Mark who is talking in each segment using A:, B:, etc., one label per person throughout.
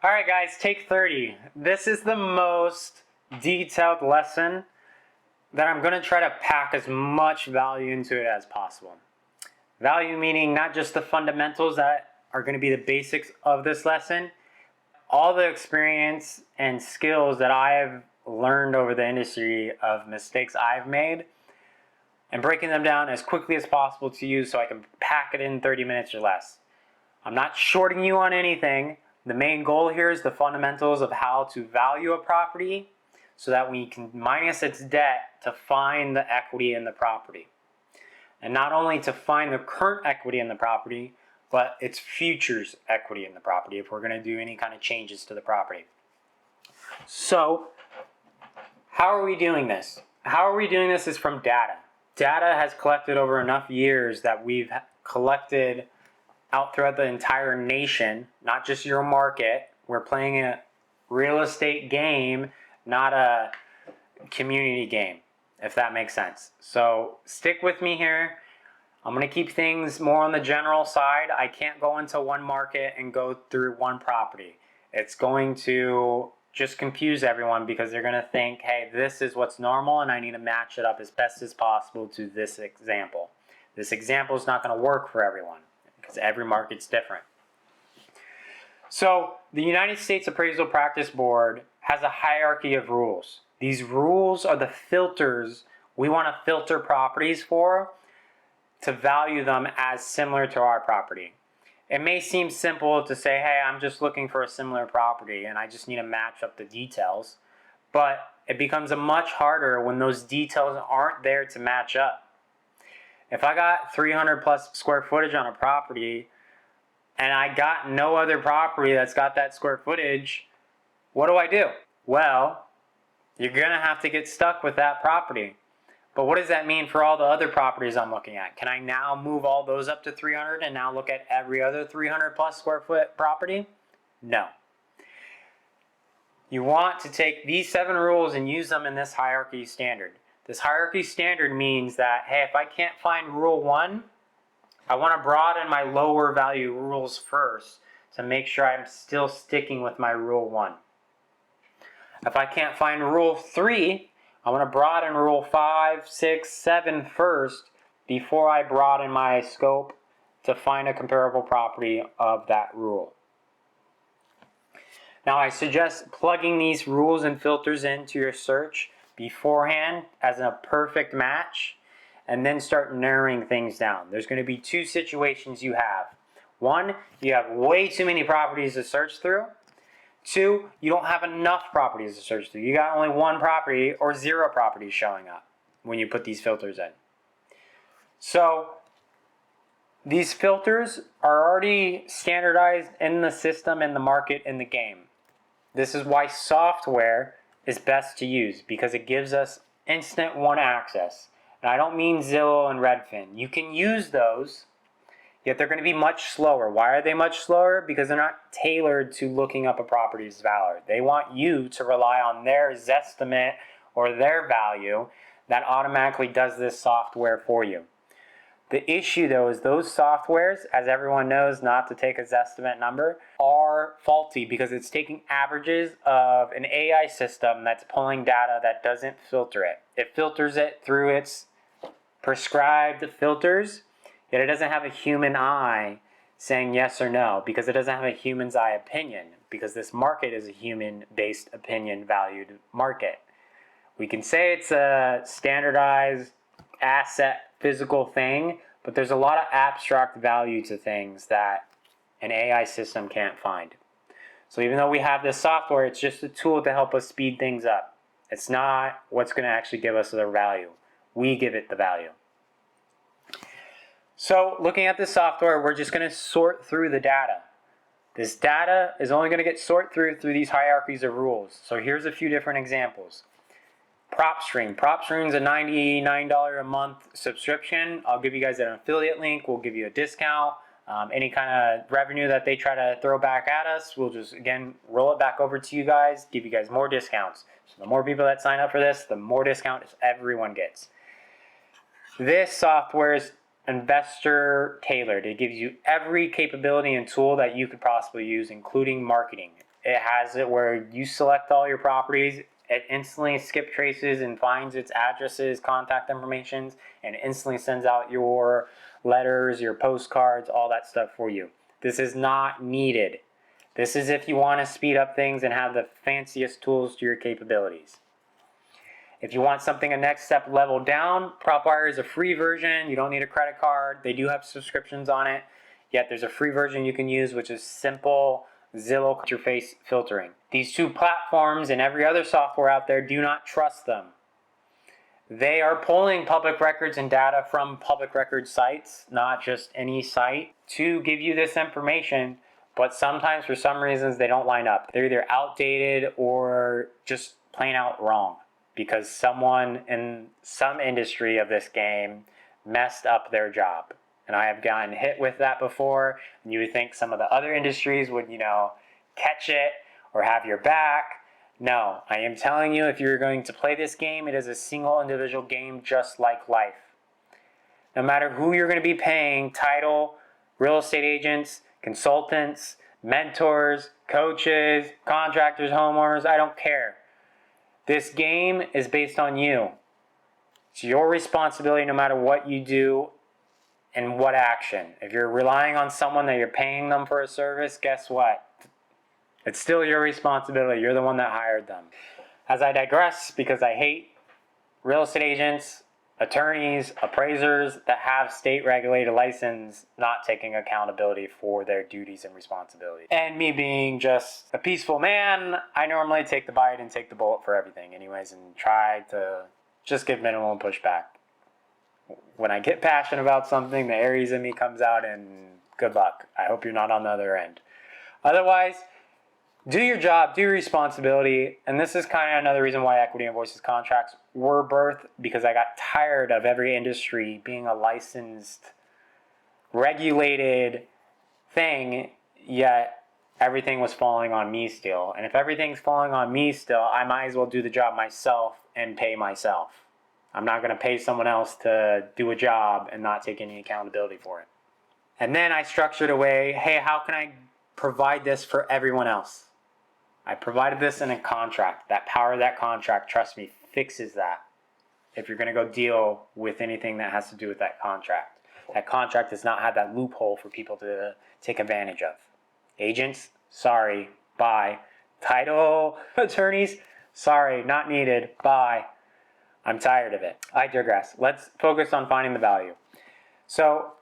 A: All right, guys, take 30. This is the most detailed lesson that I'm going to try to pack as much value into it as possible. Value meaning not just the fundamentals that are going to be the basics of this lesson, all the experience and skills that I have learned over the industry of mistakes I've made, and breaking them down as quickly as possible to you so I can pack it in 30 minutes or less. I'm not shorting you on anything. The main goal here is the fundamentals of how to value a property so that we can minus its debt to find the equity in the property. And not only to find the current equity in the property, but its futures equity in the property if we're going to do any kind of changes to the property. So, how are we doing this? How are we doing this is from data. Data has collected over enough years that we've collected out throughout the entire nation, not just your market. We're playing a real estate game, not a community game, if that makes sense. So stick with me here. I'm going to keep things more on the general side. I can't go into one market and go through one property. It's going to just confuse everyone because they're going to think, hey, this is what's normal and I need to match it up as best as possible to this example. This example is not going to work for everyone because every market's different. So the United States Appraisal Practice Board has a hierarchy of rules. These rules are the filters we want to filter properties for to value them as similar to our property. It may seem simple to say, hey, I'm just looking for a similar property and I just need to match up the details, but it becomes much harder when those details aren't there to match up. If I got 300 plus square footage on a property and I got no other property that's got that square footage, what do? Well, you're going to have to get stuck with that property. But what does that mean for all the other properties I'm looking at? Can I now move all those up to 300 and now look at every other 300 plus square foot property? No. You want to take these 7 rules and use them in this hierarchy standard. This hierarchy standard means that, hey, if I can't find rule 1, I want to broaden my lower value rules first to make sure I'm still sticking with my rule 1. If I can't find rule 3, I want to broaden rule 5, 6, 7 first before I broaden my scope to find a comparable property of that rule. Now I suggest plugging these rules and filters into your search beforehand as a perfect match and then start narrowing things down. There's going to be 2 situations you have. 1, you have way too many properties to search through. 2, you don't have enough properties to search through. You got only 1 property or 0 properties showing up when you put these filters in. So these filters are already standardized in the system, in the market, in the game. This is why software is best to use because it gives us instant one access. And I don't mean Zillow and Redfin. You can use those, yet they're going to be much slower. Why are they much slower? Because they're not tailored to looking up a property's value. They want you to rely on their Zestimate or their value that automatically does this software for you. The issue though is those softwares, as everyone knows not to take a Zestimate number, are faulty because it's taking averages of an AI system that's pulling data that doesn't filter it. It filters it through its prescribed filters, yet it doesn't have a human eye saying yes or no because it doesn't have a human's eye opinion because this market is a human-based opinion valued market. We can say it's a standardized asset physical thing, but there's a lot of abstract value to things that an AI system can't find. So even though we have this software, it's just a tool to help us speed things up. It's not what's going to actually give us the value. We give it the value. So looking at this software, we're just going to sort through the data. This data is only going to get sorted through these hierarchies of rules. So here's a few different examples. PropStream. PropStream is a $99 a month subscription. I'll give you guys an affiliate link. We'll give you a discount. Any kind of revenue that they try to throw back at us, we'll just, again, roll it back over to you guys, give you guys more discounts. So the more people that sign up for this, the more discount everyone gets. This software is investor tailored. It gives you every capability and tool that you could possibly use, including marketing. it has it where you select all your properties, it instantly skip traces and finds its addresses, contact informations, and instantly sends out your letters, your postcards, all that stuff for you. This is not needed. This is if you want to speed up things and have the fanciest tools to your capabilities. If you want something a next step level down, PropWire is a free version. You don't need a credit card. They do have subscriptions on it. Yet there's a free version you can use, which is simple Zillow interface filtering. These two platforms and every other software out there, do not trust them. They are pulling public records and data from public record sites, not just any site, to give you this information, but sometimes for some reasons they don't line up. They're either outdated or just plain out wrong because someone in some industry of this game messed up their job. And I have gotten hit with that before. And you would think some of the other industries would, catch it or have your back. No, I am telling you, if you're going to play this game, it is a single individual game just like life. No matter who you're going to be paying, title, real estate agents, consultants, mentors, coaches, contractors, homeowners, I don't care. This game is based on you. It's your responsibility no matter what you do and what action. If you're relying on someone that you're paying them for a service, guess what? It's still your responsibility. You're the one that hired them. As I digress, because I hate real estate agents, attorneys, appraisers that have state regulated license not taking accountability for their duties and responsibilities. And me being just a peaceful man, I normally take the bite and take the bullet for everything anyways and try to just give minimum pushback. When I get passionate about something, the Aries in me comes out and good luck. I hope you're not on the other end. Otherwise, do your job, do your responsibility, and this is kind of another reason why Equity Invoices contracts were birthed, because I got tired of every industry being a licensed, regulated thing, yet everything was falling on me still. And if everything's falling on me still, I might as well do the job myself and pay myself. I'm not going to pay someone else to do a job and not take any accountability for it. And then I structured a way, hey, how can I provide this for everyone else? I provided this in a contract. That power of that contract, trust me, fixes that. If you're going to go deal with anything that has to do with that contract does not have that loophole for people to take advantage of. Agents, sorry, bye. Title attorneys, sorry, not needed, bye. I'm tired of it. I digress. Let's focus on finding the value. So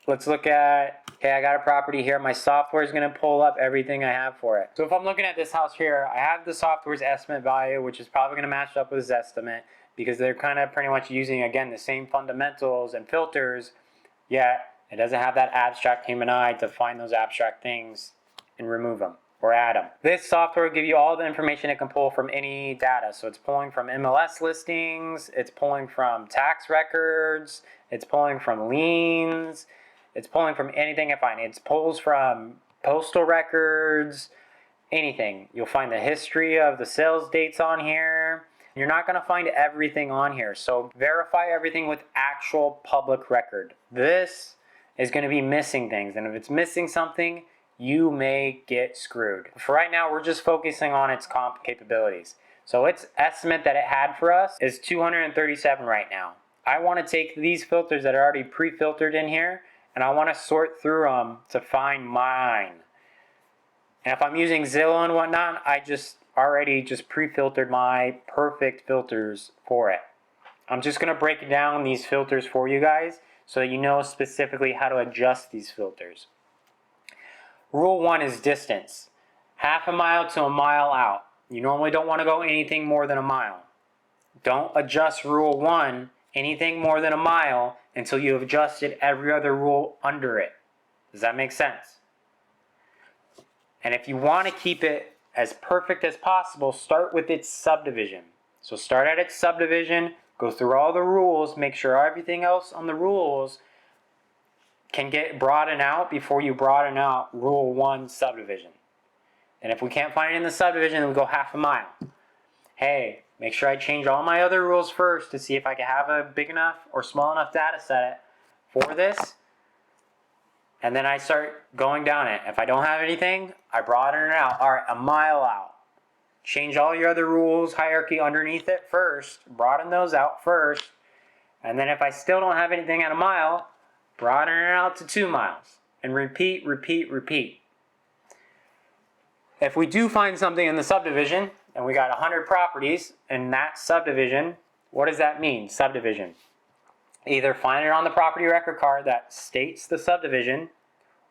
A: let's look at, okay, I got a property here. My software is going to pull up everything I have for it. So if I'm looking at this house here, I have the software's estimate value, which is probably going to match up with his estimate because they're kind of pretty much using, again, the same fundamentals and filters, yet it doesn't have that abstract human eye to find those abstract things and remove them or add them. This software will give you all the information it can pull from any data. So it's pulling from MLS listings, it's pulling from tax records, it's pulling from liens, it's pulling from anything it finds. It pulls from postal records, anything. You'll find the history of the sales dates on here. You're not going to find everything on here. So verify everything with actual public record. This is going to be missing things. And if it's missing something, you may get screwed. For right now, we're just focusing on its comp capabilities. So its estimate that it had for us is 237 right now. I want to take these filters that are already pre-filtered in here and I want to sort through them to find mine. And if I'm using Zillow and whatnot, I just already pre-filtered my perfect filters for it. I'm just going to break down these filters for you guys so that you know specifically how to adjust these filters. Rule 1 is distance. Half a mile to a mile out. You normally don't want to go anything more than a mile. Don't adjust Rule 1 anything more than a mile until you have adjusted every other rule under it. Does that make sense? And if you want to keep it as perfect as possible, start with its subdivision. So start at its subdivision, go through all the rules, make sure everything else on the rules can get broadened out before you broaden out Rule 1 subdivision. And if we can't find it in the subdivision, then we go half a mile. Hey, make sure I change all my other rules first to see if I can have a big enough or small enough data set for this. And then I start going down it. If I don't have anything, I broaden it out. All right, a mile out. Change all your other rules, hierarchy underneath it first. Broaden those out first. And then if I still don't have anything at a mile, broaden it out to 2 miles. And repeat, repeat, repeat. If we do find something in the subdivision, and we got 100 properties in that subdivision, what does that mean, subdivision? Either find it on the property record card that states the subdivision,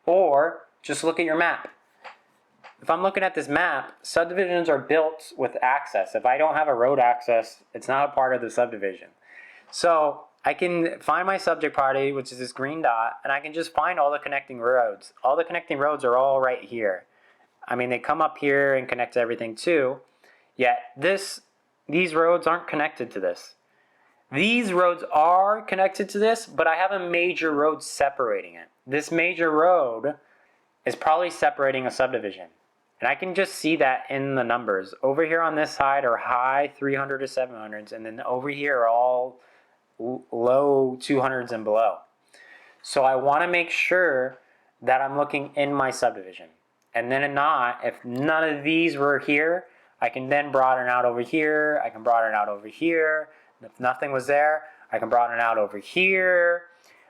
A: or just look at your map. If I'm looking at this map, subdivisions are built with access. If I don't have a road access, it's not a part of the subdivision. So I can find my subject party, which is this green dot, and I can just find all the connecting roads. All the connecting roads are all right here. I mean, they come up here and connect to everything too, yet these roads aren't connected to this. These roads are connected to this, but I have a major road separating it. This major road is probably separating a subdivision. And I can just see that in the numbers. Over here on this side are high 300 to 700s, and then over here are all low 200s and below. So I want to make sure that I'm looking in my subdivision. And then if none of these were here, I can then broaden out over here. I can broaden out over here. And if nothing was there, I can broaden out over here.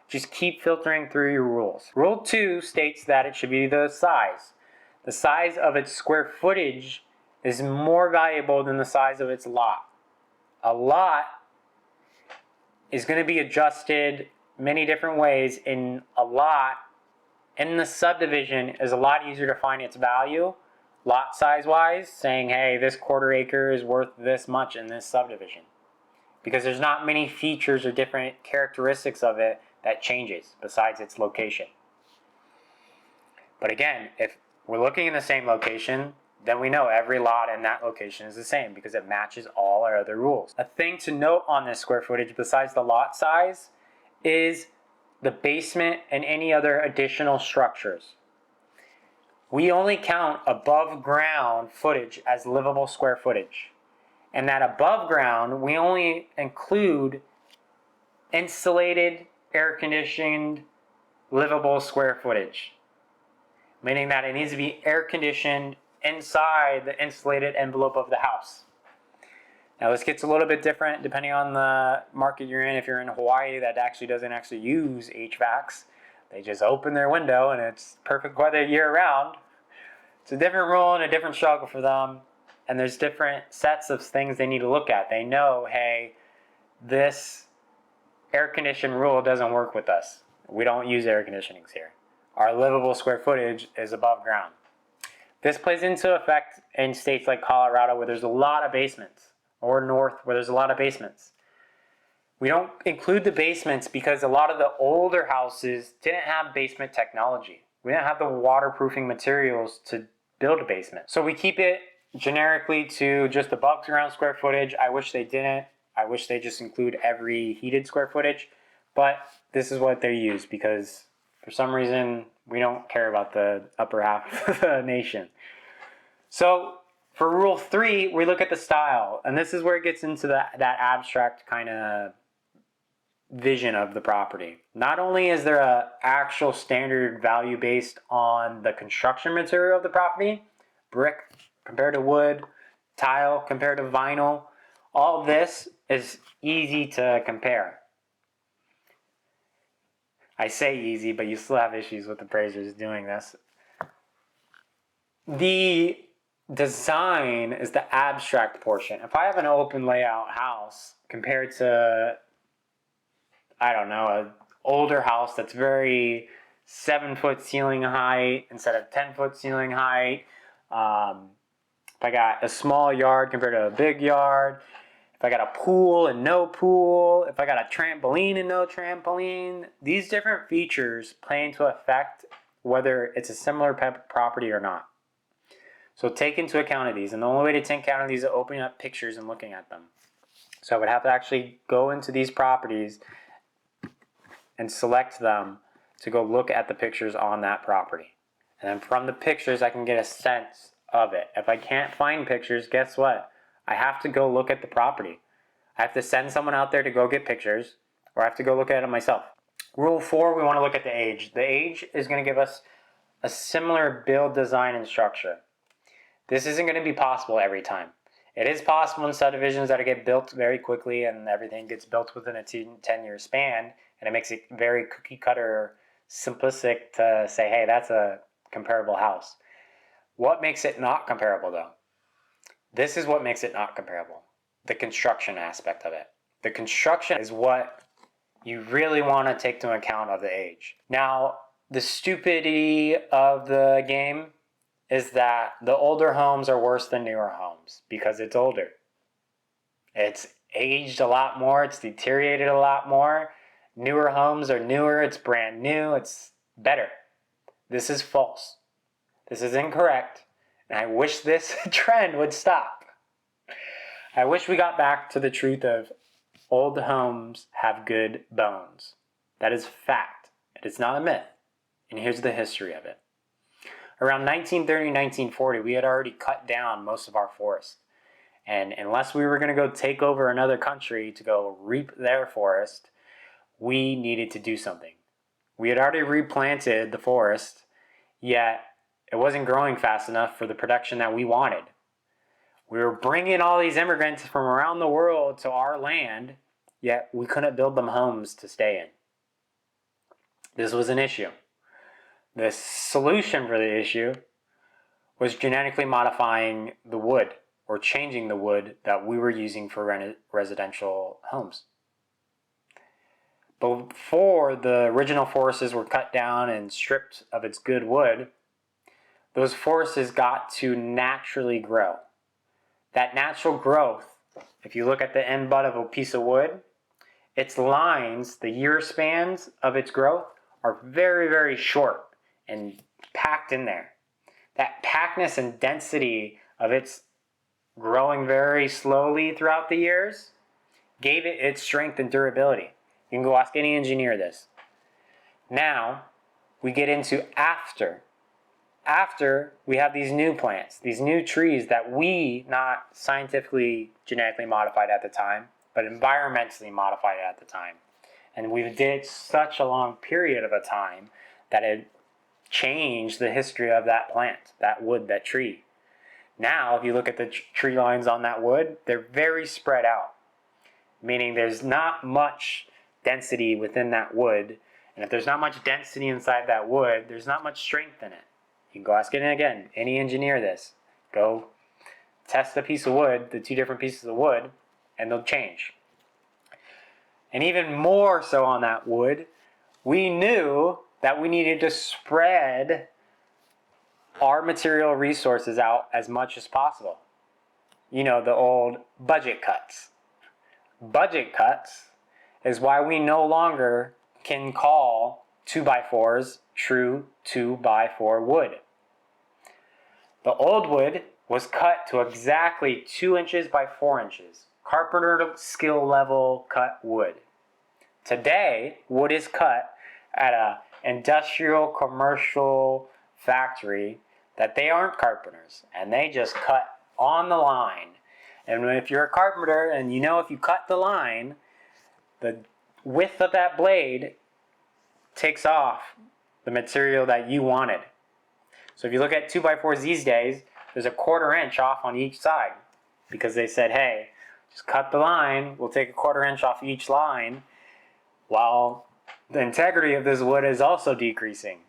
A: Just keep filtering through your rules. Rule 2 states that it should be the size. The size of its square footage is more valuable than the size of its lot. A lot is going to be adjusted many different ways. In a lot, in the subdivision, is a lot easier to find its value, lot size wise, saying, hey, this quarter acre is worth this much in this subdivision. Because there's not many features or different characteristics of it that changes besides its location. But again, if we're looking in the same location, then we know every lot in that location is the same because it matches all our other rules. A thing to note on this square footage besides the lot size is the basement and any other additional structures. We only count above ground footage as livable square footage. And that above ground, we only include insulated, air conditioned, livable square footage. Meaning that it needs to be air conditioned inside the insulated envelope of the house. Now this gets a little bit different depending on the market you're in. If you're in Hawaii, that doesn't actually use HVACs. They just open their window and it's perfect weather year round. It's a different rule and a different struggle for them. And there's different sets of things they need to look at. They know, hey, this air condition rule doesn't work with us. We don't use air conditionings here. Our livable square footage is above ground. This plays into effect in states like Colorado where there's a lot of basements, or north where there's a lot of basements. We don't include the basements because a lot of the older houses didn't have basement technology. We didn't have the waterproofing materials to build a basement. So we keep it generically to just above ground square footage. I wish they didn't. I wish they just include every heated square footage. But this is what they use because for some reason, we don't care about the upper half of the nation. So for rule 3, we look at the style. And this is where it gets into that abstract kind of vision of the property. Not only is there an actual standard value based on the construction material of the property, brick compared to wood, tile compared to vinyl, all this is easy to compare. I say easy, but you still have issues with appraisers doing this. The design is the abstract portion. If I have an open layout house compared to, I don't know, an older house that's very 7-foot ceiling height instead of 10-foot ceiling height, if I got a small yard compared to a big yard, if I got a pool and no pool, if I got a trampoline and no trampoline, these different features play into effect whether it's a similar property or not. So take into account of these, and the only way to take account of these is opening up pictures and looking at them. So I would have to actually go into these properties and select them to go look at the pictures on that property. And then from the pictures, I can get a sense of it. If I can't find pictures, guess what? I have to go look at the property. I have to send someone out there to go get pictures, or I have to go look at it myself. Rule 4, we want to look at the age. The age is going to give us a similar build, design, and structure. This isn't going to be possible every time. It is possible in subdivisions that get built very quickly and everything gets built within a 10-year span, and it makes it very cookie cutter simplistic to say, hey, that's a comparable house. What makes it not comparable though? This is what makes it not comparable. The construction aspect of it. The construction is what you really want to take into account of the age. Now, the stupidity of the game is that the older homes are worse than newer homes because it's older. It's aged a lot more, it's deteriorated a lot more. Newer homes are newer, it's brand new, it's better. This is false. This is incorrect, and I wish this trend would stop. I wish we got back to the truth of old homes have good bones. That is fact. It is not a myth. And here's the history of it. Around 1930, 1940, we had already cut down most of our forests. And unless we were going to go take over another country to go reap their forest, we needed to do something. We had already replanted the forest, yet it wasn't growing fast enough for the production that we wanted. We were bringing all these immigrants from around the world to our land, yet we couldn't build them homes to stay in. This was an issue. The solution for the issue was genetically modifying the wood or changing the wood that we were using for residential homes. Before the original forests were cut down and stripped of its good wood, those forests got to naturally grow. That natural growth, if you look at the end butt of a piece of wood, its lines, the year spans of its growth are very, very short and packed in there. That packness and density of its growing very slowly throughout the years gave it its strength and durability. You can go ask any engineer this. Now, we get into after we have these new plants, these new trees that we not scientifically genetically modified at the time, but environmentally modified at the time. And we did such a long period of a time that it changed the history of that plant, that wood, that tree. Now, if you look at the tree lines on that wood, they're very spread out, meaning there's not much density within that wood. And if there's not much density inside that wood, there's not much strength in it. You can go ask it again, any engineer this. Go test a piece of wood, the two different pieces of wood, and they'll change. And even more so on that wood, we knew that we needed to spread our material resources out as much as possible. You know, the old budget cuts. Budget cuts is why we no longer can call 2x4s true 2x4 wood. The old wood was cut to exactly 2 inches by 4 inches. Carpenter skill level cut wood. Today, wood is cut at an industrial commercial factory that they aren't carpenters, and they just cut on the line. And if you're a carpenter and you know if you cut the line, the width of that blade takes off the material that you wanted. So if you look at 2x4s these days, there's a 1/4 inch off on each side because they said, hey, just cut the line, we'll take a 1/4 inch off each line, while the integrity of this wood is also decreasing,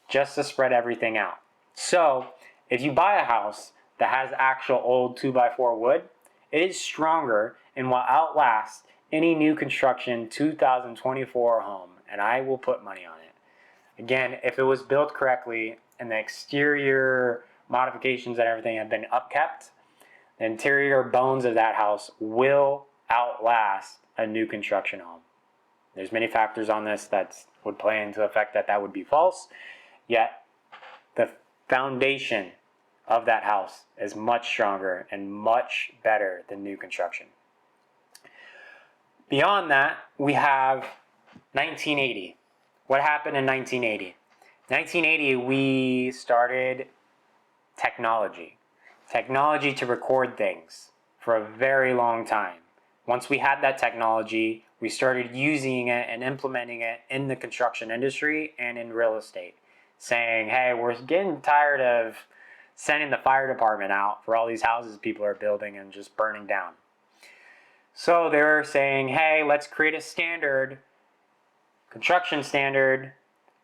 A: just to spread everything out. So if you buy a house that has actual old 2x4 wood, it is stronger and will outlast any new construction 2024 home, and I will put money on it. Again, if it was built correctly and the exterior modifications and everything have been upkept, the interior bones of that house will outlast a new construction home. There's many factors on this that would play into effect that would be false, yet the foundation of that house is much stronger and much better than new construction. Beyond that, we have 1980. What happened in 1980? 1980, we started technology. Technology to record things for a very long time. Once we had that technology, we started using it and implementing it in the construction industry and in real estate, saying, hey, we're getting tired of sending the fire department out for all these houses people are building and just burning down. So they were saying, hey, let's create a standard, construction standard,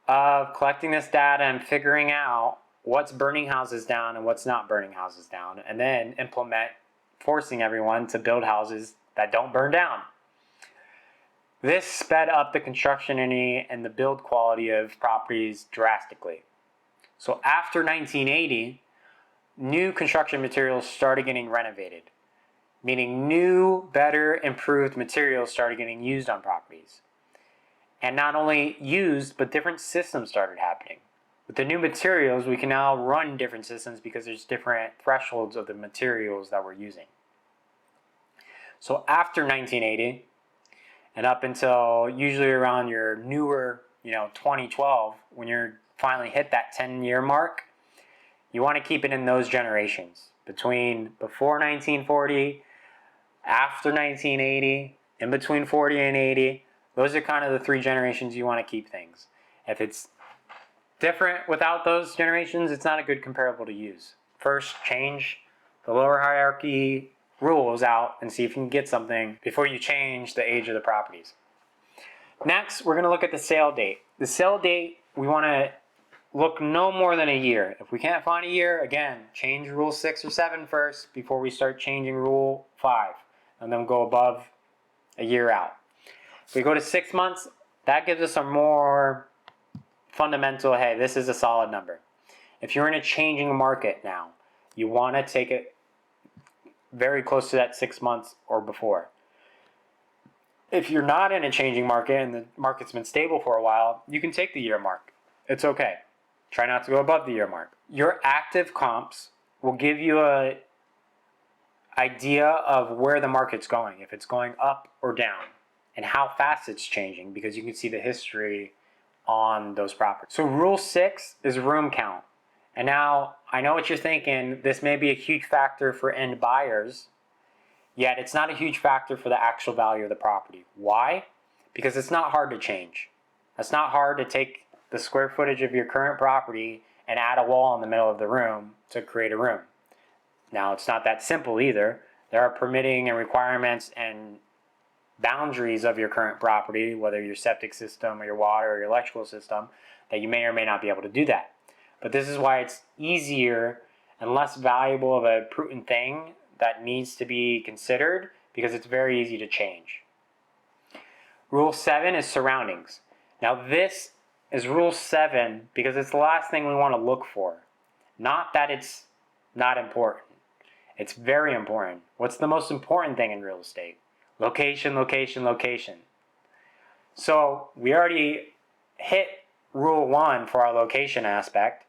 A: of collecting this data and figuring out what's burning houses down and what's not burning houses down, and then implement forcing everyone to build houses that don't burn down. This sped up the construction and the build quality of properties drastically. So after 1980, new construction materials started getting renovated, meaning new, better, improved materials started getting used on properties. And not only used, but different systems started happening. With the new materials, we can now run different systems because there's different thresholds of the materials that we're using. So after 1980, and up until usually around your newer, 2012, when you're finally hit that 10-year mark, you want to keep it in those generations. Between before 1940, after 1980, in between 40 and 80, those are kind of the three generations you want to keep things. If it's different without those generations, it's not a good comparable to use. First, change the lower hierarchy rules out and see if you can get something before you change the age of the properties. Next, we're going to look at the sale date. The sale date, we want to look no more than a year. If we can't find a year, again, change Rule 6 or 7 first before we start changing Rule 5, and then go above a year out. If we go to 6 months, that gives us a more fundamental, hey, this is a solid number. If you're in a changing market now, you want to take it very close to that 6 months or before. If you're not in a changing market and the market's been stable for a while, you can take the year mark. It's okay. Try not to go above the year mark. Your active comps will give you an idea of where the market's going, if it's going up or down, and how fast it's changing, because you can see the history on those properties. So Rule 6 is room count. And now, I know what you're thinking, this may be a huge factor for end buyers, yet it's not a huge factor for the actual value of the property. Why? Because it's not hard to change. It's not hard to take the square footage of your current property and add a wall in the middle of the room to create a room. Now, it's not that simple either. There are permitting and requirements and boundaries of your current property, whether your septic system or your water or your electrical system, that you may or may not be able to do that. But this is why it's easier and less valuable of a prudent thing that needs to be considered, because it's very easy to change. Rule 7 is surroundings. Now this is Rule 7 because it's the last thing we want to look for. Not that it's not important. It's very important. What's the most important thing in real estate? Location, location, location. So we already hit Rule 1 for our location aspect.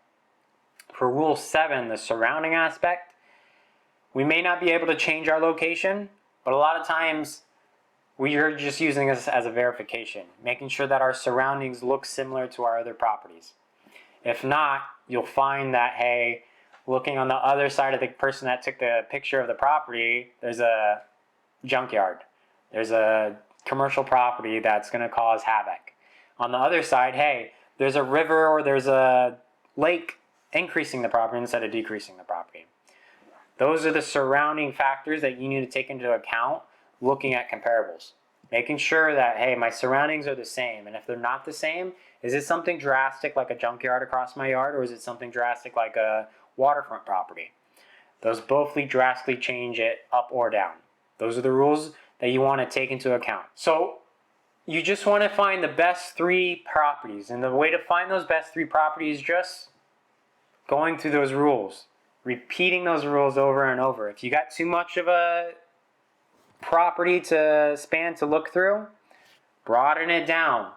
A: For Rule 7, the surrounding aspect, we may not be able to change our location, but a lot of times we are just using this as a verification, making sure that our surroundings look similar to our other properties. If not, you'll find that, hey, looking on the other side of the person that took the picture of the property, there's a junkyard. There's a commercial property that's going to cause havoc. On the other side, hey, there's a river or there's a lake increasing the property instead of decreasing the property. Those are the surrounding factors that you need to take into account looking at comparables. Making sure that, hey, my surroundings are the same. And if they're not the same, is it something drastic like a junkyard across my yard, or is it something drastic like a waterfront property? Those both drastically change it up or down. Those are the rules that you want to take into account. So you just want to find the best 3 properties. And the way to find those best 3 properties is just going through those rules, repeating those rules over and over. If you got too much of a property to span to look through, broaden it down.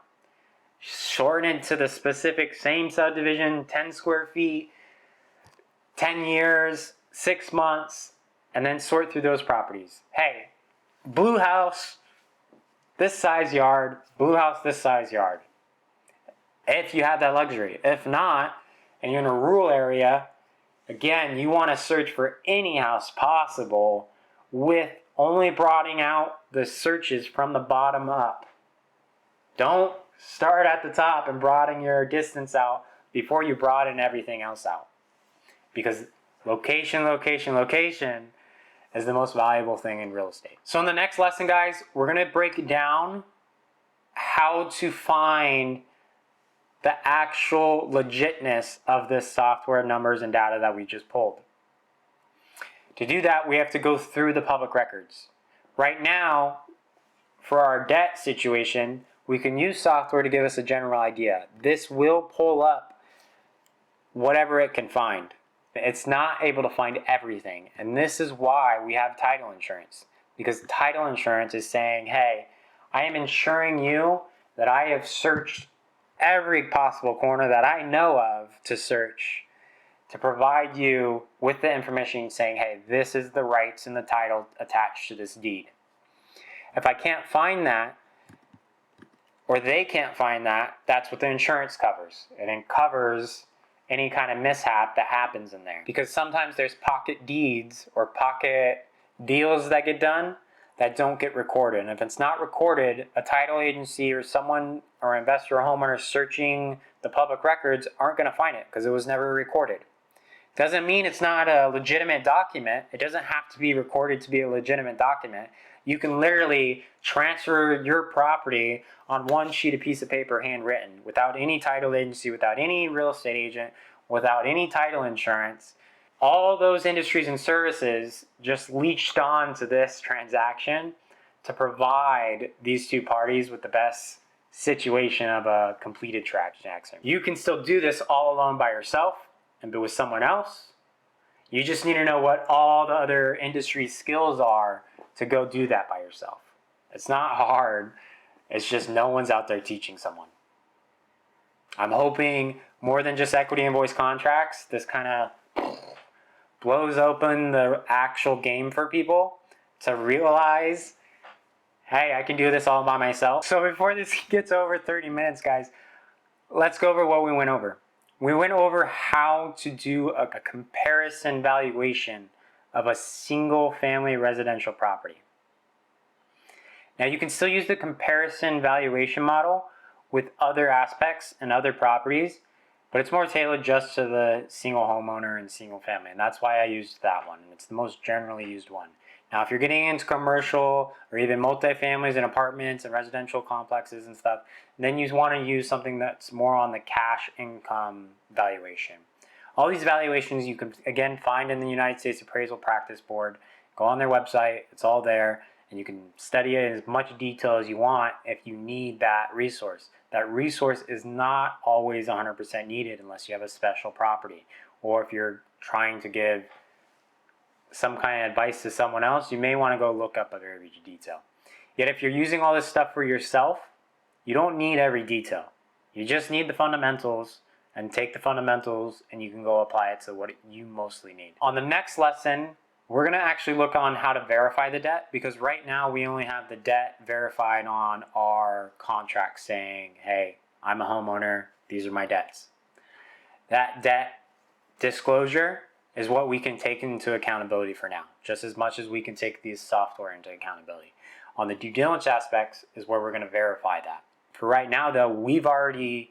A: Shorten it to the specific same subdivision, 10 square feet, 10 years, 6 months, and then sort through those properties. Hey, blue house, this size yard, blue house, this size yard. If you have that luxury. If not, and you're in a rural area, again, you want to search for any house possible with only broadening out the searches from the bottom up. Don't start at the top and broaden your distance out before you broaden everything else out. Because location, location, location is the most valuable thing in real estate. So in the next lesson, guys, we're going to break down how to find the actual legitness of this software numbers and data that we just pulled. To do that, we have to go through the public records. Right now, for our debt situation, we can use software to give us a general idea. This will pull up whatever it can find. It's not able to find everything. And this is why we have title insurance. Because title insurance is saying, hey, I am insuring you that I have searched every possible corner that I know of to search to provide you with the information saying, hey, this is the rights and the title attached to this deed. If I can't find that, or they can't find that, that's what the insurance covers. And it covers any kind of mishap that happens in there. Because sometimes there's pocket deeds or pocket deals that get done that don't get recorded. And if it's not recorded, a title agency or someone or investor or homeowner searching the public records aren't going to find it because it was never recorded. Doesn't mean it's not a legitimate document. It doesn't have to be recorded to be a legitimate document. You can literally transfer your property on one sheet of piece of paper handwritten without any title agency, without any real estate agent, without any title insurance. All those industries and services just leached on to this transaction to provide these two parties with the best situation of a completed transaction. You can still do this all alone by yourself and be with someone else. You just need to know what all the other industry skills are to go do that by yourself. It's not hard. It's just no one's out there teaching someone. I'm hoping more than just equity invoice contracts, this kind of blows open the actual game for people to realize, hey, I can do this all by myself. So before this gets over 30 minutes, guys, let's go over what we went over. We went over how to do a comparison valuation of a single family residential property. Now you can still use the comparison valuation model with other aspects and other properties, but it's more tailored just to the single homeowner and single family, and that's why I used that one. It's the most generally used one. Now if you're getting into commercial or even multifamilies and apartments and residential complexes and stuff, then you want to use something that's more on the cash income valuation. All these valuations you can, again, find in the United States Appraisal Practice Board. Go on their website, it's all there, and you can study it in as much detail as you want if you need that resource. That resource is not always 100% needed unless you have a special property, or if you're trying to give some kind of advice to someone else, you may want to go look up every detail. Yet if you're using all this stuff for yourself, you don't need every detail. You just need the fundamentals, and take the fundamentals and you can go apply it to what you mostly need. On the next lesson, we're going to actually look on how to verify the debt, because right now we only have the debt verified on our contract saying, hey, I'm a homeowner, these are my debts. That debt disclosure is what we can take into accountability for now, just as much as we can take these software into accountability. On the due diligence aspects is where we're going to verify that. For right now though, we've already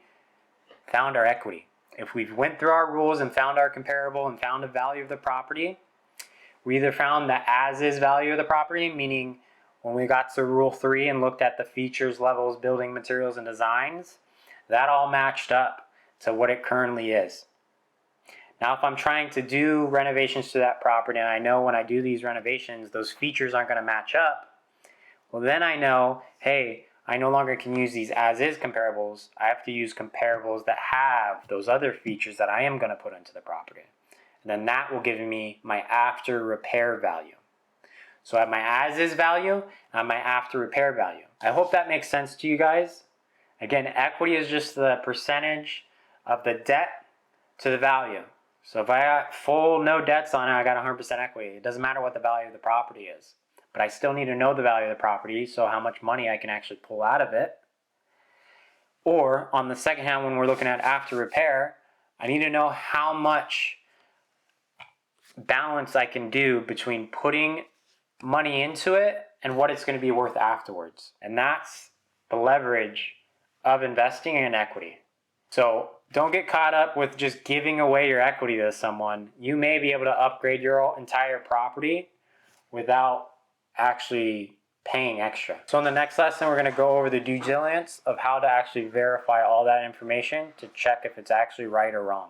A: found our equity. If we've went through our rules and found our comparable and found the value of the property, we either found the as-is value of the property, meaning when we got to Rule 3 and looked at the features, levels, building materials, and designs, that all matched up to what it currently is. Now, if I'm trying to do renovations to that property and I know when I do these renovations, those features aren't going to match up, well, then I know, hey, I no longer can use these as-is comparables. I have to use comparables that have those other features that I am going to put into the property. And then that will give me my after repair value. So I have my as-is value and my after repair value. I hope that makes sense to you guys. Again, equity is just the percentage of the debt to the value. So if I got full no debts on it, I got 100% equity. It doesn't matter what the value of the property is. But I still need to know the value of the property, so how much money I can actually pull out of it. Or on the second hand, when we're looking at after repair, I need to know how much balance I can do between putting money into it and what it's going to be worth afterwards. And that's the leverage of investing in equity. So don't get caught up with just giving away your equity to someone. You may be able to upgrade your entire property without actually paying extra. So in the next lesson, we're going to go over the due diligence of how to actually verify all that information to check if it's actually right or wrong.